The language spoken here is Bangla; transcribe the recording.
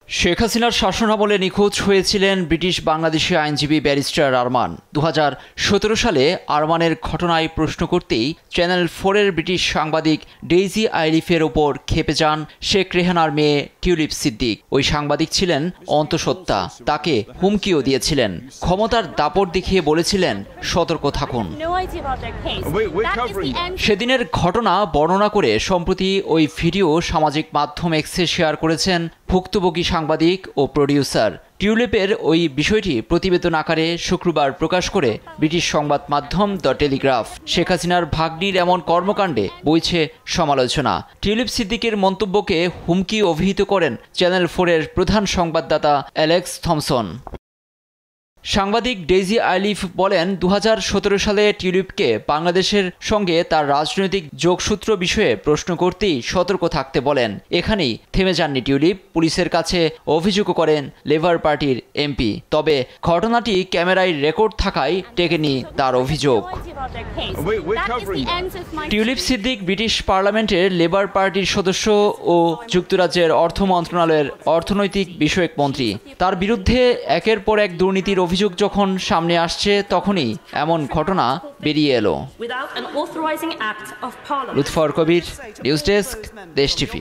শেখ হাসিনার শাসনামলে নিখোঁজ হয়েছিলেন ব্রিটিশ বাংলাদেশি আইনজীবী ব্যারিস্টার আরমান। 2017 সালে আরমানের ঘটনায় প্রশ্ন করতেই চ্যানেল 4-এর ব্রিটিশ সাংবাদিক ডেইজি আইলিফের ওপর ক্ষেপে যান শেখ রেহানার মেয়ে টিউলিপ সিদ্দিক। ওই সাংবাদিক ছিলেন অন্তঃসত্ত্বা, তাকে হুমকিও দিয়েছিলেন। ক্ষমতার দাপট দেখিয়ে বলেছিলেন, সতর্ক থাকুন। সেদিনের ঘটনা বর্ণনা করে সম্প্রতি ওই ভিডিও সামাজিক মাধ্যম এক্সে শেয়ার করেছেন ভুক্তভোগী সাংবাদিক ও প্রডিউসার। টিউলিপের ওই বিষয়টি প্রতিবেদন আকারে শুক্রবার প্রকাশ করে ব্রিটিশ সংবাদ মাধ্যম দ্য টেলিগ্রাফ। শেখ হাসিনার ভাগ্নির এমন কর্মকাণ্ডে বইছে সমালোচনা। টিউলিপ সিদ্দিকের মন্তব্যকে হুমকি অভিহিত করেন চ্যানেল 4-এর প্রধান সংবাদদাতা অ্যালেক্স থমসন। সাংবাদিক ডেইজি আইলিফ বলেন, 2017 সালে টিউলিপকে বাংলাদেশের সঙ্গে তার রাজনৈতিক যোগসূত্র বিষয়ে প্রশ্ন করতেই সতর্ক থাকতে বলেন। এখানেই থেমে যাননি টিউলিপ, পুলিশের কাছে অভিযোগও করেন লেবার পার্টির এমপি। তবে ঘটনাটি ক্যামেরায় রেকর্ড থাকায় টেকেনি তার অভিযোগ। টিউলিপ সিদ্দিক ব্রিটিশ পার্লামেন্টের লেবার পার্টির সদস্য ও যুক্তরাজ্যের অর্থ মন্ত্রণালয়ের অর্থনৈতিক বিষয়ক মন্ত্রী। তার বিরুদ্ধে একের পর এক দুর্নীতির অভিযোগ যখন সামনে আসছে, তখনই এমন ঘটনা বেরিয়ে এলো। লুৎফর কবির, নিউজ ডেস্ক, দেশ টিভি।